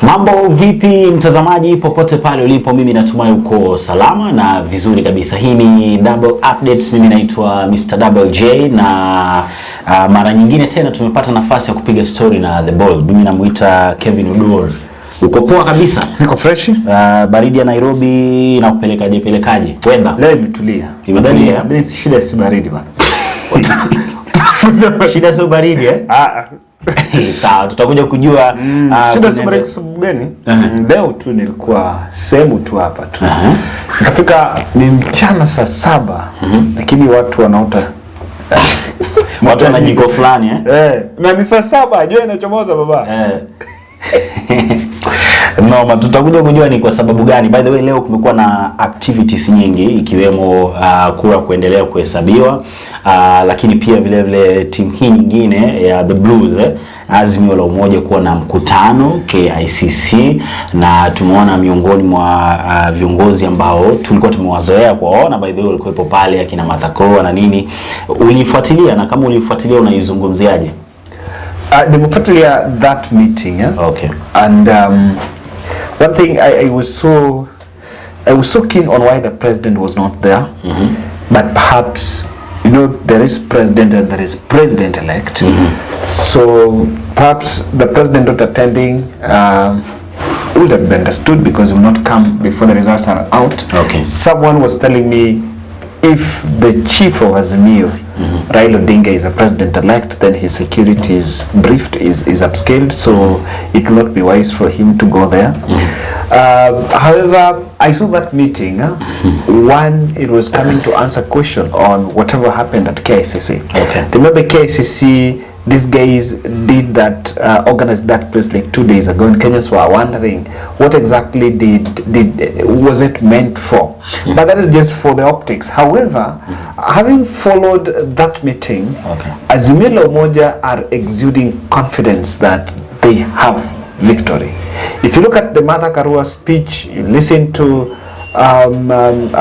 Mambo vipi mtazamaji popote pale ulipo, mimi natumai uko salama na vizuri kabisa. Hii ni Double Updates, mimi naitwa Mr. Double J na mara nyingine tena tumepata nafasi ya kupiga story na The Bold. Mimi namuita Kevin Udor. Uko poa kabisa? Niko fresh. Baridi ya Nairobi na pelekaje? Weather leo imetulia. Imetulia. Mimi shida si baridi bana. Shida sio baridi sawa, tutakuja kujua shida si baridi sababu gani? Leo tu nilikuwa sehemu tu hapa tu. Nikafika ni mchana saa 7 lakini watu wanaota watu wana jiko fulani na ni saa 7 jua inachomoza baba. No, tutakuja kujua ni kwa sababu gani. By the way, leo kumekuwa na activities nyingi ikiwemo kura kuendelea kuhesabiwa, lakini pia vile vile timu hii nyingine ya The Blues Azimio la Umoja kuwa na mkutano KICC, na tumeona miongoni mwa viongozi ambao tulikuwa tumewazoea kuwaona, by the way walikuwepo pale akina Martha Karua na nini. Ulifuatilia, na kama ulifuatilia unaizungumziaje? Nimefuatilia that meeting, Okay. And one thing I was so keen on why the president was not there. But perhaps, you know, there is president and there is president-elect. So perhaps the president not attending would have been understood because he will not come before the results are out. Okay. Someone was telling me if the chief of Azimio, Raila Odinga, is a president-elect, then his security is briefed, is upscaled, so it will not be wise for him to go there. However, I saw that meeting when it was coming to answer question on whatever happened at KICC. Okay. Remember KICC, these guys did that, organized that place like 2 days ago, and Kenyans were wondering what exactly was it meant for. But that is just for the optics. However, having followed that meeting, Azimio la Umoja are exuding confidence that they have victory. If you look at the Martha Karua speech, you listen to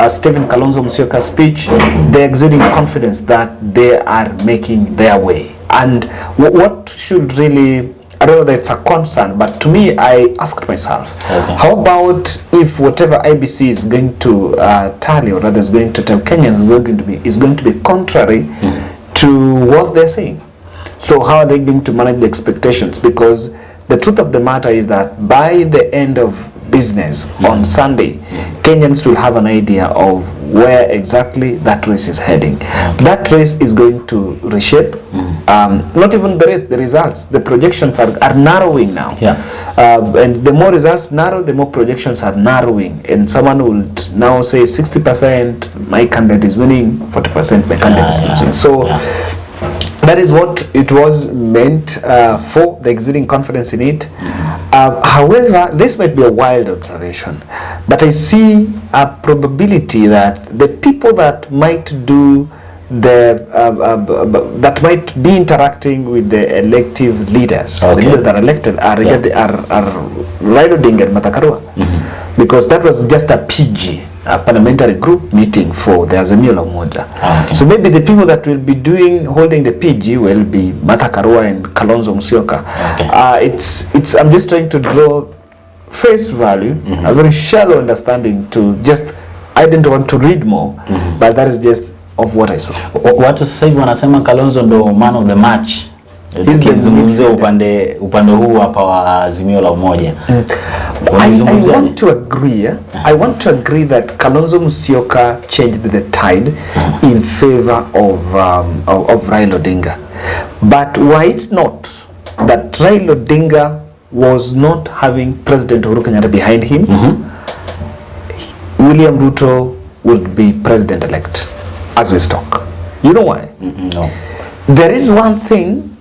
Stephen Kalonzo Musyoka's speech, they're exuding confidence that they are making their way. And what should really, I don't know that it's a concern, but to me, I asked myself, how about if whatever IBC is going to tally, or rather is going to tell Kenyans is going to be contrary to what they're saying? So how are they going to manage the expectations? Because the truth of the matter is that by the end of business on Sunday, Kenyans will have an idea of where exactly that race is heading. That race is going to reshape, not even the race, the results. The projections are narrowing now. And the more results narrow, the more projections are narrowing. And someone would now say 60% my candidate is winning, 40% my candidate is losing. So that is what it was meant for, the exuding confidence in it. However, this might be a wild observation, but I see a probability that the people that might do that might be interacting with the elective leaders, the leaders that are elected, are Raila Odinga and Martha Karua, because that was just a PG, a parliamentary group meeting for the Azimio la Umoja. So maybe the people that will be holding the PG will be Martha Karua and Kalonzo Musyoka. I'm just trying to draw face value, a very shallow understanding to just, I didn't want to read more, but that is just of what I saw. Watu sasa hivi wanasema Kalonzo ndo man of the match. Tukizungumzia upande huu hapa wa Azimio la Umoja. I want to agree. I want to agree that Kalonzo Musyoka changed the tide in favor of Raila Odinga. But were it not that Raila Odinga was not having President Uhuru Kenyatta behind him, William Ruto would be president-elect as we talk. You know why? No. There is one thing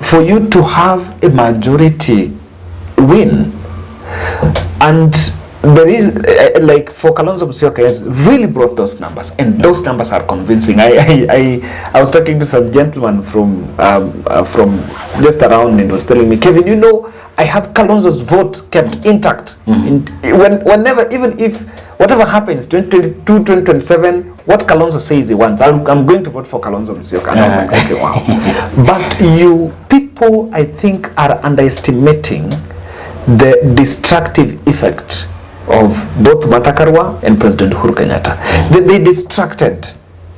for you to have a majority win, and there is like for Kalonzo Musyoka has really brought those numbers, and those numbers are convincing. I was talking to some gentleman from just around, and was telling me, Kevin, you know, I have Kalonzo's vote kept intact. Whenever, even if whatever happens, 2022, 2027, what Kalonzo says he wants, I'm going to vote for Kalonzo Musyoka. And I'm like, okay, wow. But you people, I think, are underestimating the destructive effect of both Martha Karua and President Uhuru Kenyatta. They distracted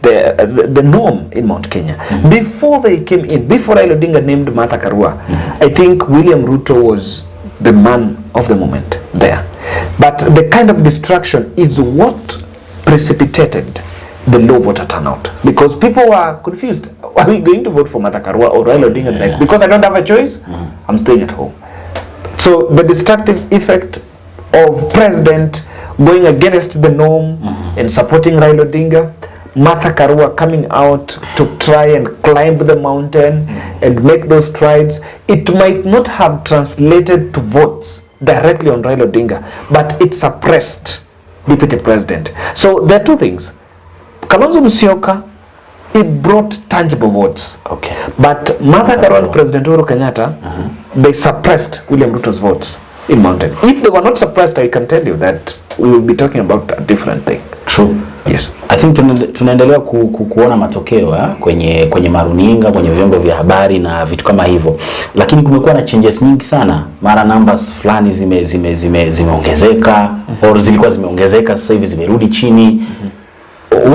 the norm in Mount Kenya. Before they came in, before Raila Odinga named Martha Karua, I think William Ruto was the man of the moment there. But the kind of distraction is what precipitated the low voter turnout, because people were confused. Are we going to vote for Martha Karua or Raila Odinga? Like, because I don't have a choice, I'm staying at home. So the destructive effect of president going against the norm and supporting Raila Odinga, Martha Karua coming out to try and climb the mountain and make those strides, it might not have translated to votes directly on Raila Odinga, but it suppressed deputy president. So there are two things. Kalonzo Musyoka, it brought tangible votes. Okay. But Martha Karua and President Uhuru Kenyatta, they suppressed William Ruto's votes in mountain. If they were not suppressed, I can tell you that we will be talking about a different thing. True. Yes. I think tunaendelea kuona matokeo kwenye maruninga, kwenye vyombo vya habari na vitu kama hivyo. Lakini kumekuwa na changes nyingi sana. Mara numbers fulani zimeongezeka au zilikuwa zimeongezeka, sasa hivi zimerudi chini.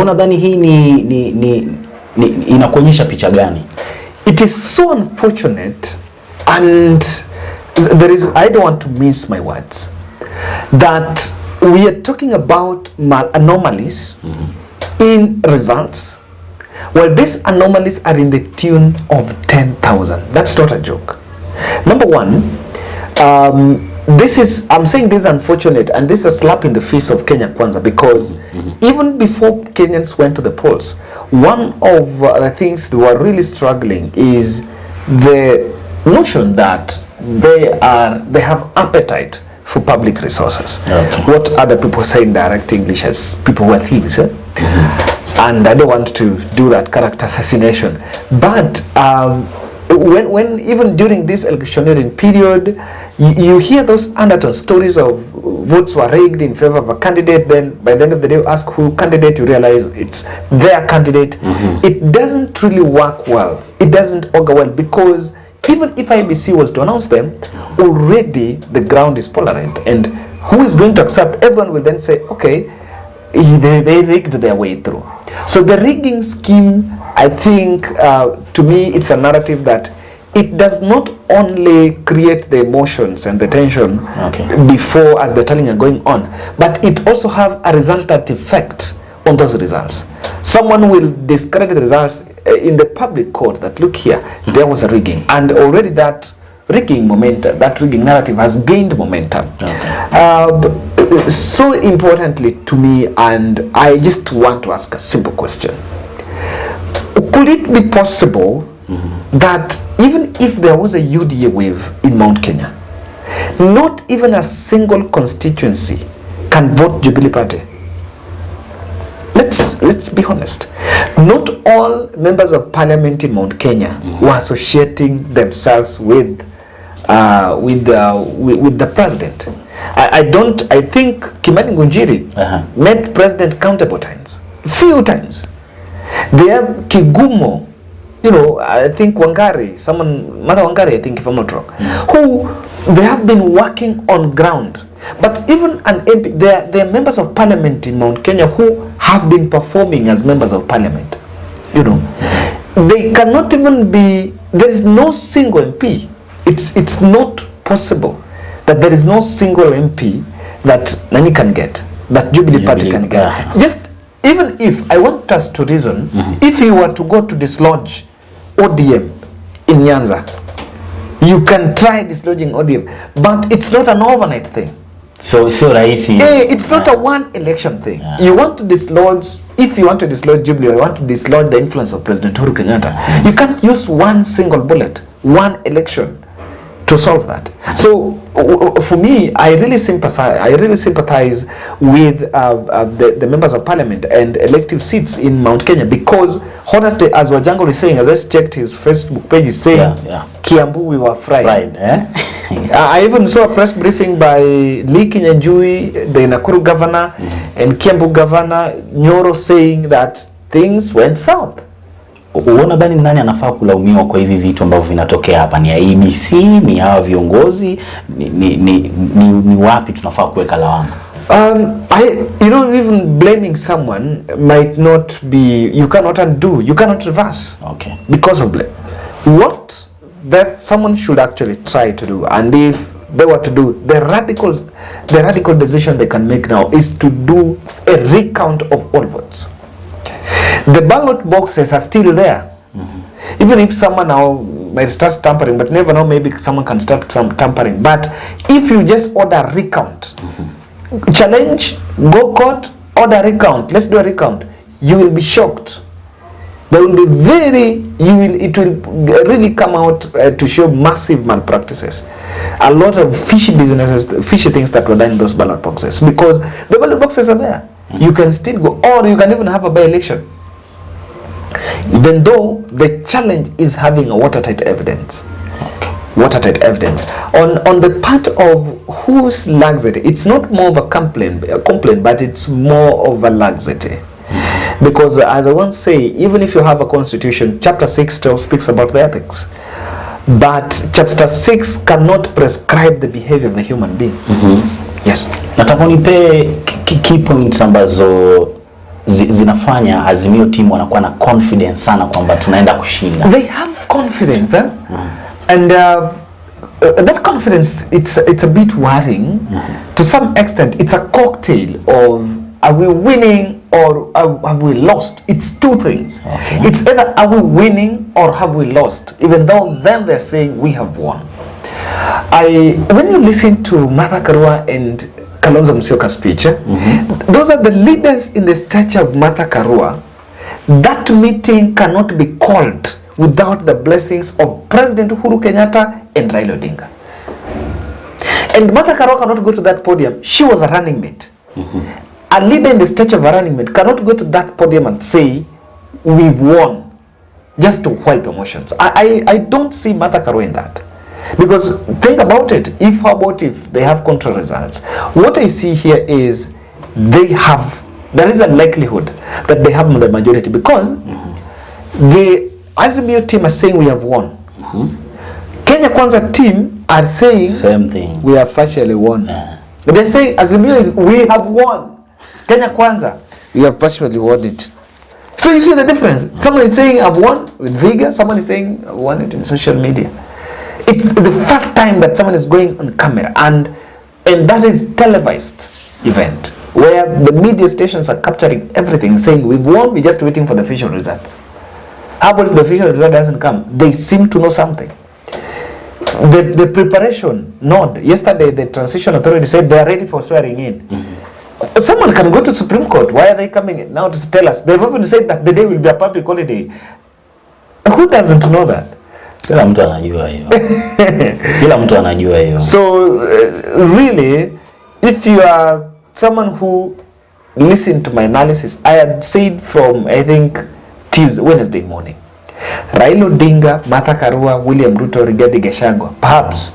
Unadhani hii ni inakuonyesha picha gani? It is so unfortunate, and there is, I don't want to mince my words, that we are talking about anomalies in results. Well, these anomalies are in the tune of 10,000. That's not a joke. Number one, I'm saying this is unfortunate, and this is a slap in the face of Kenya Kwanza, because even before Kenyans went to the polls, one of the things they were really struggling is the notion that they have appetite for public resources. Okay. What other people say in direct English as people who are thieves. And I don't want to do that character assassination. But when even during this electioneering period, you hear those undertone stories of votes were rigged in favor of a candidate, then by the end of the day you ask who candidate, you realize it's their candidate. It doesn't really work well. It doesn't augur well, because even if IBC was to announce them, already the ground is polarized, and who is going to accept? Everyone will then say, okay, they rigged their way through. So the rigging scheme, I think, to me, it's a narrative that it does not only create the emotions and the tension before as the telling are going on, but it also have a resultant effect on those results. Someone will discredit the results in the public court that, look here, there was a rigging, and already that rigging momentum, that rigging narrative has gained momentum. So importantly to me, and I just want to ask a simple question. Could it be possible that even if there was a UDA wave in Mount Kenya, not even a single constituency can vote Jubilee Party? Let's be honest. Not all members of parliament in Mount Kenya were associating themselves with the president. I think Kimani Ngunjiri met president countable times, few times. They have Kigumo, I think Mother Wangari, I think, if I'm not wrong, who they have been working on ground. But even an MP, there are members of parliament in Mount Kenya who have been performing as members of parliament. They cannot even be, there is no single MP. It's not possible that there is no single MP that Nani can get, that Jubilee Party can get. Just, even if, I want us to reason, if you were to go to dislodge ODM in Nyanza, you can try dislodging ODM, but it's not an overnight thing. So raisi. It's not a one election thing. You want to dislodge, if you want to dislodge Jubilee, or you want to dislodge the influence of President Uhuru Kenyatta, you can't use one single bullet, one election to solve that. So for me, I really sympathize with the members of parliament and elective seats in Mount Kenya, because honestly, as Wajango is saying, as I checked his Facebook page, he's saying Kiambu, we were fried. I even saw a press briefing by Lee Kinyanjui, the Nakuru governor, and Kiambu governor Nyoro, saying that things went south. Uona bani nani anafaa kulaumiwa kwa hivi vitu ambavyo vinatokea hapa? Ni ABC, ni hawa viongozi, ni wapi tunafaa kuweka lawama? Even blaming someone might not be, you cannot undo, you cannot reverse. Okay. Because of blame. What that someone should actually try to do, and if they were to do, the radical decision they can make now is to do a recount of all votes. The ballot boxes are still there. Even if someone now might start tampering, but never know, maybe someone can start some tampering. But if you just order recount, challenge, go court, order recount, let's do a recount, you will be shocked. There will be it will really come out to show massive malpractices. A lot of fishy businesses, fishy things that were done in those ballot boxes, because the ballot boxes are there. You can still go, or you can even have a by-election. Even though the challenge is having a watertight evidence. Watertight evidence. On the part of whose laxity, it's not more of a complaint, but it's more of a laxity. Because as I once say, even if you have a constitution, chapter 6 still speaks about the ethics. But chapter 6 cannot prescribe the behavior of a human being. Yes. Nataka nipe key points ambazo zinafanya Azimio team wanakuwa na confidence sana kwamba tunaenda kushinda. They have confidence, and that confidence, it's a bit worrying. To some extent, it's a cocktail of, are we winning or have we lost? It's two things. Okay. It's either are we winning or have we lost, even though then they're saying we have won. When you listen to Martha Karua and Kalonzo Musyoka's speech, those are the leaders in the stature of Martha Karua. That meeting cannot be called without the blessings of President Uhuru Kenyatta and Raila Odinga. And Martha Karua cannot go to that podium. She was a running mate. A leader in the stature of a running mate cannot go to that podium and say, we've won, just to wipe emotions. I don't see Martha Karua in that. Because think about it, if they have contrary results, what I see here is there is a likelihood that they have the majority, because the Azimio team are saying we have won. Kenya Kwanza team are saying same thing, we have partially won. They say Azimio is we have won. Kenya Kwanza, we have partially won it. So you see the difference. Someone is saying I've won with vigor, someone is saying I've won it in social media. It's the first time that someone is going on camera, and that is televised event where the media stations are capturing everything, saying we've won, we're just waiting for the official results. How about if the official result doesn't come? They seem to know something. The preparation nod. Yesterday the transition authority said they are ready for swearing in. Someone can go to Supreme Court. Why are they coming now to tell us? They've even said that the day will be a public holiday. Who doesn't know that? Kila mtu anajua hiyo. Kila mtu anajua hiyo. So really, if you are someone who listened to my analysis, I had said from, I think, Wednesday morning, Raila Odinga, Martha Karua, William Ruto, Rigathi Gachagua, perhaps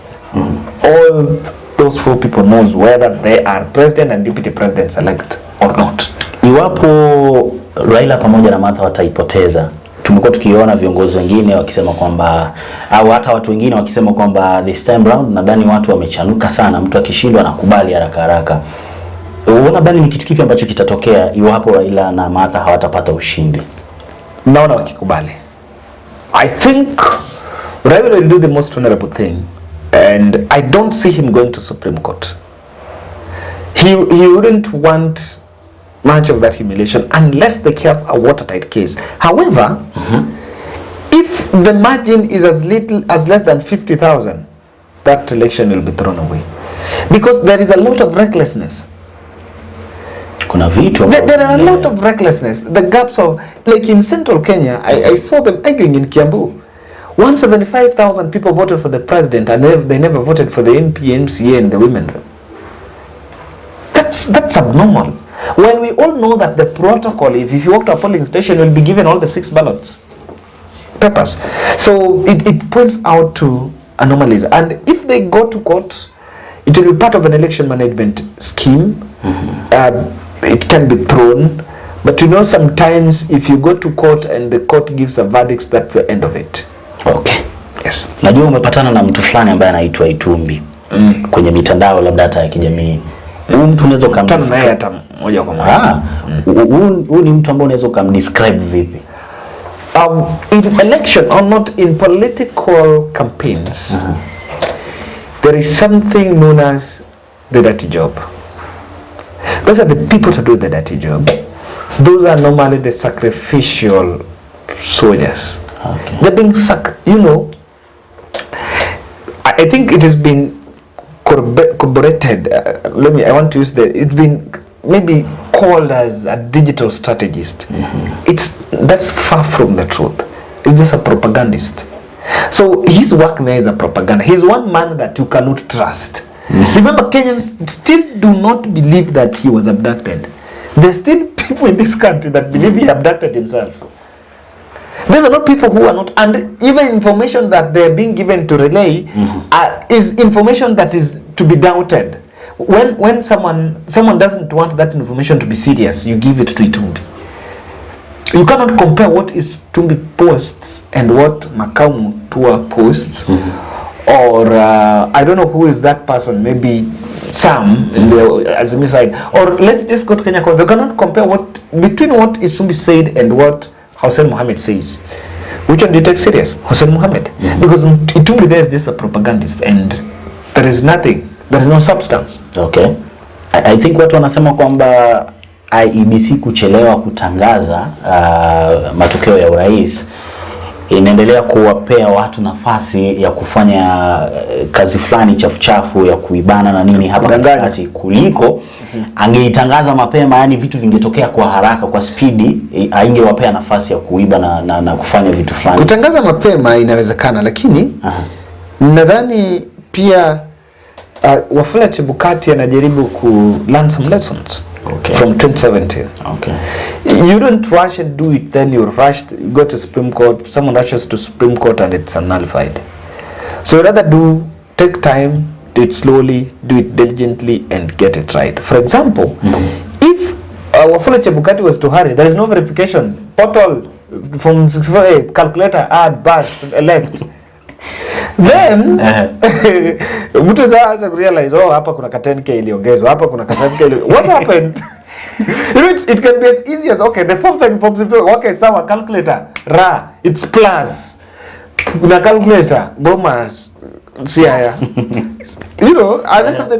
all those four people knows whether they are president and deputy presidents elect or not. Iwapo Raila pamoja na Martha wataipoteza, tumekuwa tukiona viongozi wengine wakisema kwamba, au hata watu wengine wakisema kwamba this time round nadhani watu wamechanuka sana, mtu akishindwa anakubali haraka haraka. Unaona bani ni kitu kipi ambacho kitatokea iwapo Raila na Martha hawatapata ushindi? Naona wakikubali. I think Raila will do the most honorable thing, and I don't see him going to Supreme Court. He wouldn't want much of that humiliation unless they have a watertight case. However, if the margin is as less than 50,000, that election will be thrown away, because there is a lot of recklessness. There are a lot of recklessness. The gaps of, like in central Kenya, I saw them arguing in Kiambu. 175,000 people voted for the president, and they never voted for the MP, MCA, and the women. That's abnormal. When we all know that the protocol, if you walk to a polling station, you'll be given all the 6 ballots papers. So it points out to anomalies. And if they go to court, it will be part of an election management scheme. It can be thrown, But you know, sometimes if you go to court and the court gives a verdict, that's the end of it. Okay. Yes. Najua umepatana na mtu fulani ambaye anaitwa Itumbi kwenye mitandao labda hata ya kijamii. Huyu mtu unaweza kumtana naye hata moja kwa moja. Huyu ni mtu ambaye unaweza kumdescribe vipi? In election or not in political campaigns, there is something known as the dirty job. Those are the people to do the dirty job. Those are normally the sacrificial soldiers. Okay. They're being you know, I think it has been corroborated. I want to use it's been maybe called as a digital strategist. That's far from the truth. It's just a propagandist. So his work there is a propaganda. He's one man that you cannot trust. Remember, Kenyans still do not believe that he was abducted. There's still people in this country that believe he abducted himself. There's a lot of people who are not, and even information that they're being given to relay is information that is to be doubted. When someone doesn't want that information to be serious, you give it to Itumbi. You cannot compare what Itumbi posts and what Makamu Tua posts, or I don't know who is that person, maybe Sam in the Azimi side, or let's just go to Kenya. You cannot compare between what Itumbi said and what Hussein Mohammed says. Which one do you take serious? Hussein Mohammed. Because Itumbi there is just a propagandist and there is nothing. There is no substance. Okay. I think watu wanasema kwamba IEBC kuchelewa kutangaza matokeo ya urais inaendelea kuwapea watu nafasi ya kufanya kazi fulani chafu ya kuibana na nini hapa katikati kuliko angeitangaza mapema, yani vitu vingetokea kwa haraka, kwa spidi, aingewapea nafasi ya kuiba na kufanya vitu fulani. Kutangaza mapema inawezekana, lakini nadhani pia Wafula Chebukati anajaribu ku learn some lessons from 2017. Okay. You don't rush and do it, then you go to Supreme Court, someone rushes to Supreme Court and it's nullified. So rather take time, do it slowly, do it diligently and get it right. For example, if Wafula Chebukati was to hurry, there is no verification. Portal from 64A, calculator, add, bash, elect. Then mtu sasa realize hapa kuna 10k iliongezwa, hapa kuna 10k what happened? You know, it can be as easy as the forms and forms, sawa, calculator it's plus, kuna calculator bomas siaya. You know,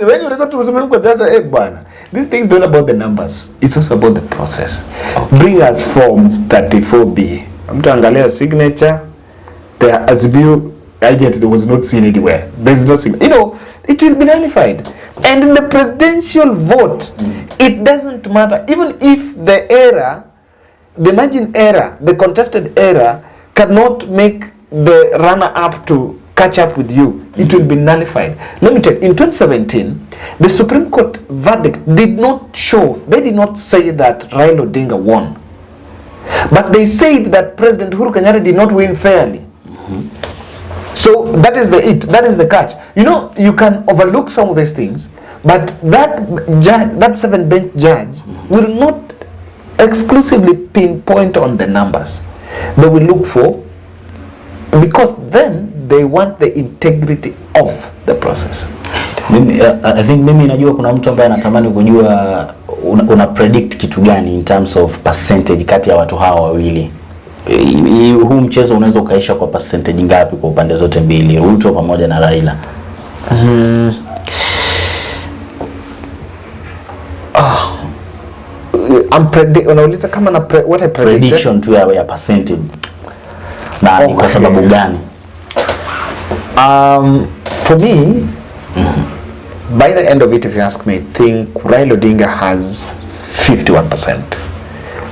when you resort to Supreme Court, bwana, these things don't about the numbers, it's also about the process. Bring us form 34B, mtu angalia signature, the Azbiu agent was not seen anywhere. There's no signature. You know, it will be nullified. And in the presidential vote, it doesn't matter. Even if the margin error, the contested error, cannot make the runner-up to catch up with you, it will be nullified. Let me tell you, in 2017, the Supreme Court verdict did not say that Raila Odinga won. But they said that President Uhuru Kenyatta did not win fairly. So that is the catch. You know, you can overlook some of these things, but that 7-bench judge will not exclusively pinpoint on the numbers. They will look for, because then they want the integrity of the process. I think mimi najua kuna mtu ambaye anatamani kujua una predict kitu gani in terms of percentage kati ya watu hawa wawili. Huu mchezo unaweza ukaisha kwa percentage ngapi kwa upande zote mbili, Ruto pamoja na Raila? Unauliza kama na what I prediction tu ya percentage. Na ni kwa sababu gani? For me, by the end of it, if you ask me, I think Raila Odinga has 51%.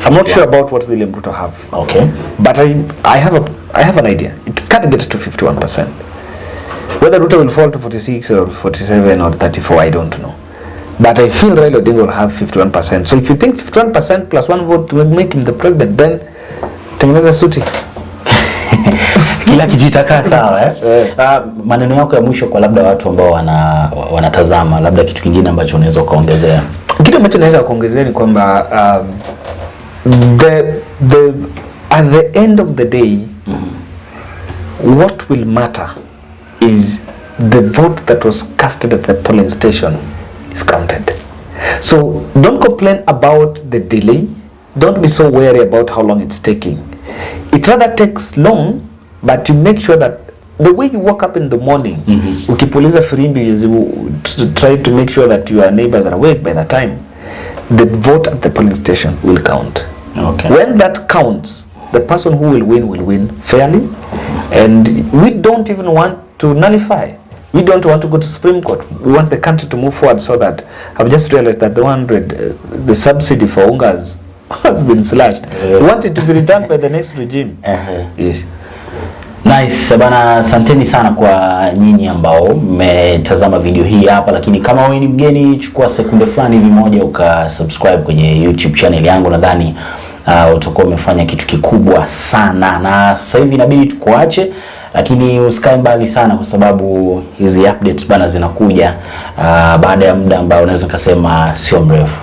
I'm not sure about what William Ruto have. Okay. But I have an idea. It can't get to 51%. Whether Ruto will fall to 46 or 47 or 34, I don't know. But I feel Raila Odinga will have 51%. So if you think 51% plus one vote will make him the president, then tengeneza suti. Kila kijitaka sawa maneno yako ya mwisho kwa labda watu ambao wanatazama, labda kitu kingine ambacho unaweza kuongezea? Kitu ambacho naweza kuongezea ni kwamba at the end of the day, what will matter is the vote that was casted at the polling station is counted. So don't complain about the delay. Don't be so wary about how long it's taking. It rather takes long, but you make sure that the way you wake up in the morning, ukipuliza firimbi, to try to make sure that your neighbors are awake by the time, the vote at the polling station will count. Okay. When that counts, the person who will win fairly, and we don't even want to nullify. We don't want to go to Supreme Court. We want the country to move forward, so that I've just realized that the subsidy for ungas has been slashed. We want it to be returned by the next regime. Yes. Nice, bana, asanteni sana kwa nyinyi ambao mmetazama video hii hapa, lakini kama wewe ni mgeni, chukua sekunde fulani hivi moja ukasubscribe kwenye YouTube channel yangu, nadhani utakuwa umefanya kitu kikubwa sana. Na sasa hivi inabidi tukuache, lakini usikae mbali sana, kwa sababu hizi updates bana zinakuja baada ya muda ambao unaweza kusema sio mrefu.